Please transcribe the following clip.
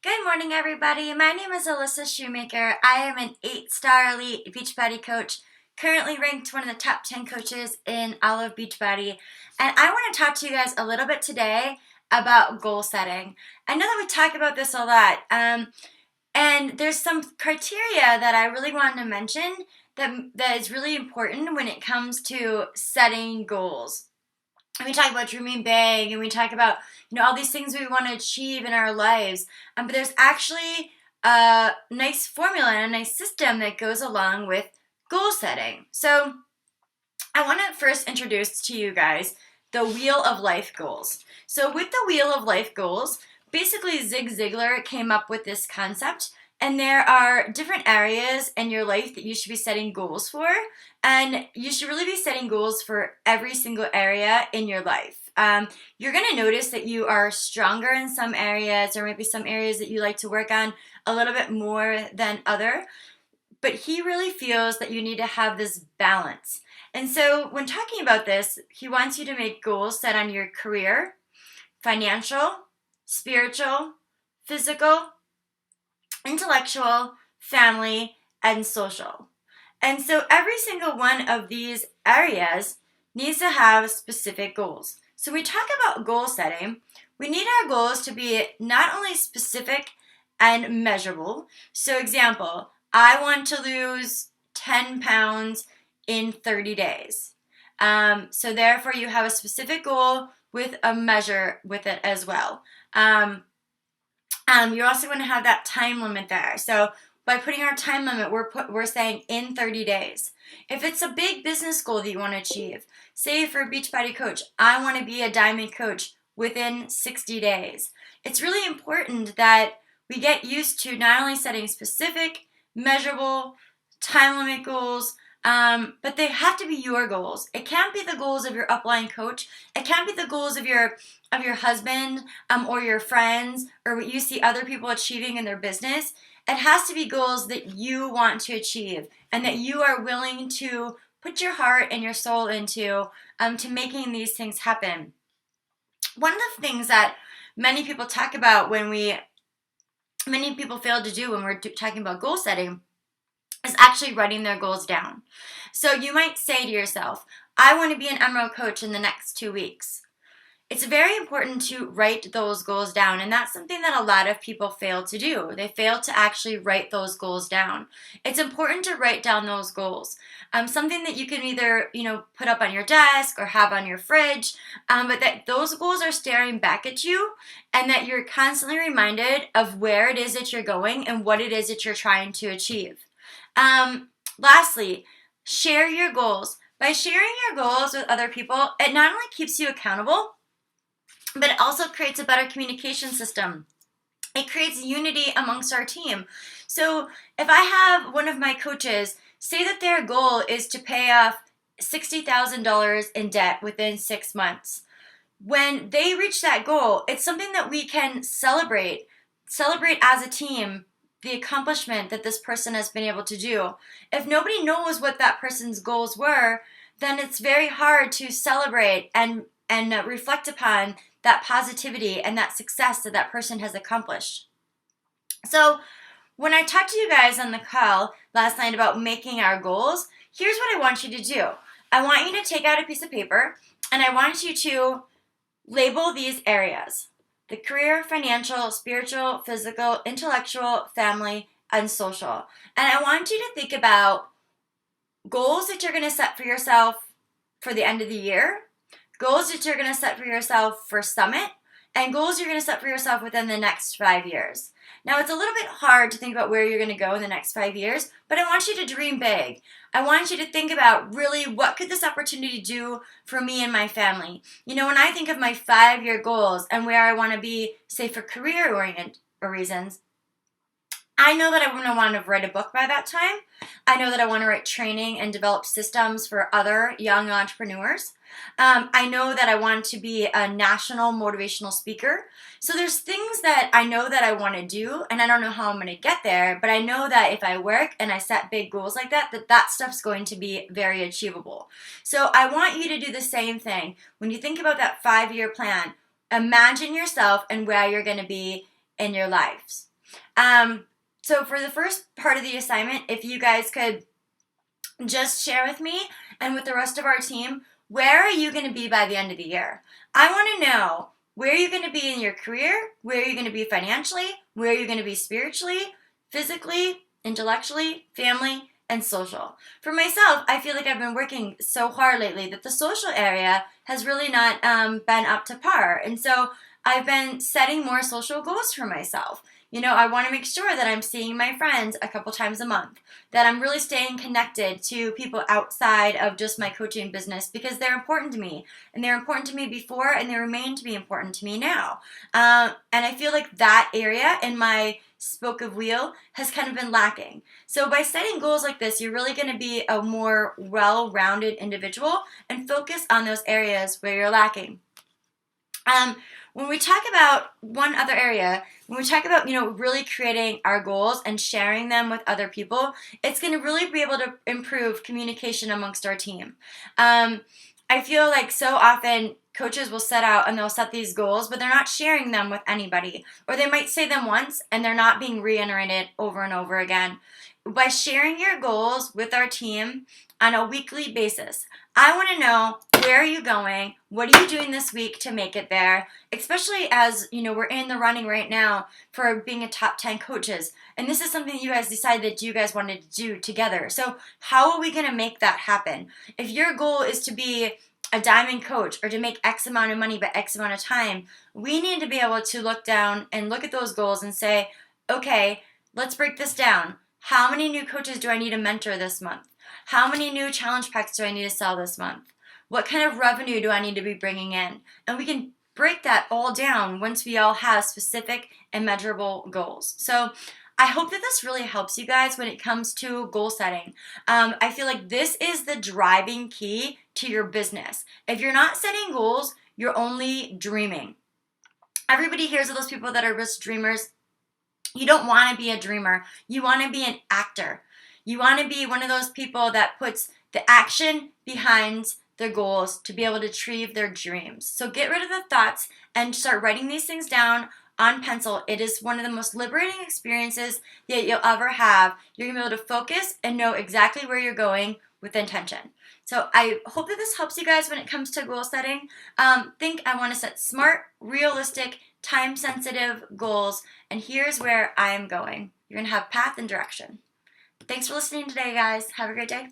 Good morning, everybody. My name is Alyssa Schomaker. I am an 8-star elite Beachbody coach, currently ranked one of the top 10 coaches in all of Beachbody. And I want to talk to you guys a little bit today about goal setting. I know that we talk about this a lot, and there's some criteria that I really wanted to mention that is really important when it comes to setting goals. And we talk about dreaming big, and we talk about all these things we want to achieve in our lives. But there's actually a nice formula and a nice system that goes along with goal setting. So I want to first introduce to you guys the Wheel of Life goals. So with the Wheel of Life goals, basically Zig Ziglar came up with this concept. And there are different areas in your life that you should be setting goals for. And you should really be setting goals for every single area in your life. You're going to notice that you are stronger in some areas. There might be some areas that you like to work on a little bit more than other. But he really feels that you need to have this balance. And so when talking about this, he wants you to make goals set on your career, financial, spiritual, physical, intellectual, family, and social. And so every single one of these areas needs to have specific goals. So when we talk about goal setting, we need our goals to be not only specific and measurable. So example, I want to lose 10 pounds in 30 days. So therefore you have a specific goal with a measure with it as well. You're also going to have that time limit there. So by putting our time limit, we're saying in 30 days. If it's a big business goal that you want to achieve, say for a Beachbody coach, I want to be a diamond coach within 60 days. It's really important that we get used to not only setting specific, measurable, time limit goals, but they have to be your goals. It can't be the goals of your upline coach. It can't be the goals of your husband or your friends or what you see other people achieving in their business. It has to be goals that you want to achieve and that you are willing to put your heart and your soul into to making these things happen. One of the things that many people talk about many people fail to do when we're talking about goal setting is actually writing their goals down. So you might say to yourself, I want to be an Emerald coach in the next 2 weeks. It's very important to write those goals down, and that's something that a lot of people fail to do. They fail to actually write those goals down. It's important to write down those goals. Something that you can either, put up on your desk or have on your fridge, but that those goals are staring back at you and that you're constantly reminded of where it is that you're going and what it is that you're trying to achieve. Lastly, share your goals. By sharing your goals with other people, it not only keeps you accountable, but it also creates a better communication system. It creates unity amongst our team. So if I have one of my coaches say that their goal is to pay off $60,000 in debt within 6 months, when they reach that goal, it's something that we can celebrate as a team, the accomplishment that this person has been able to do. If nobody knows what that person's goals were, then it's very hard to celebrate and reflect upon that positivity and that success that that person has accomplished. So when I talked to you guys on the call last night about making our goals, here's what I want you to do. I want you to take out a piece of paper and I want you to label these areas: the career, financial, spiritual, physical, intellectual, family, and social. And I want you to think about goals that you're going to set for yourself for the end of the year, goals that you're going to set for yourself for Summit, and goals you're going to set for yourself within the next 5 years. Now, it's a little bit hard to think about where you're going to go in the next 5 years, but I want you to dream big. I want you to think about really what could this opportunity do for me and my family. When I think of my 5-year goals and where I want to be, say for career-oriented reasons, I know that I want to write a book by that time. I know that I want to write training and develop systems for other young entrepreneurs. I know that I want to be a national motivational speaker. So there's things that I know that I want to do, and I don't know how I'm going to get there, but I know that if I work and I set big goals like that, that stuff's going to be very achievable. So I want you to do the same thing. When you think about that 5-year plan, imagine yourself and where you're going to be in your lives. So for the first part of the assignment, if you guys could just share with me and with the rest of our team, where are you going to be by the end of the year? I want to know where are you going to be in your career, where are you going to be financially, where are you going to be spiritually, physically, intellectually, family, and social. For myself, I feel like I've been working so hard lately that the social area has really not been up to par. And so I've been setting more social goals for myself. You know, I want to make sure that I'm seeing my friends a couple times a month, that I'm really staying connected to people outside of just my coaching business because they're important to me. And they're important to me before and they remain to be important to me now. And I feel like that area in my spoke of wheel has kind of been lacking. So by setting goals like this, you're really going to be a more well-rounded individual and focus on those areas where you're lacking. When we talk about one other area, when we talk about, really creating our goals and sharing them with other people, it's going to really be able to improve communication amongst our team. I feel like so often coaches will set out and they'll set these goals, but they're not sharing them with anybody. Or they might say them once and they're not being reiterated over and over again. By sharing your goals with our team on a weekly basis, I want to know, where are you going? What are you doing this week to make it there? Especially as, we're in the running right now for being a top 10 coaches. And this is something you guys decided that you guys wanted to do together. So how are we going to make that happen? If your goal is to be a diamond coach or to make X amount of money by X amount of time, we need to be able to look down and look at those goals and say, okay, let's break this down. How many new coaches do I need to mentor this month? How many new challenge packs do I need to sell this month? What kind of revenue do I need to be bringing in? And we can break that all down once we all have specific and measurable goals. So I hope that this really helps you guys when it comes to goal setting. I feel like this is the driving key to your business. If you're not setting goals, you're only dreaming. Everybody hears of those people that are just dreamers. You don't want to be a dreamer. You want to be an actor. You want to be one of those people that puts the action behind their goals to be able to achieve their dreams. So get rid of the thoughts and start writing these things down on pencil. It is one of the most liberating experiences that you'll ever have. You're going to be able to focus and know exactly where you're going with intention. So I hope that this helps you guys when it comes to goal setting. I want to set smart, realistic, time-sensitive goals, and here's where I'm going. You're going to have path and direction. Thanks for listening today, guys. Have a great day.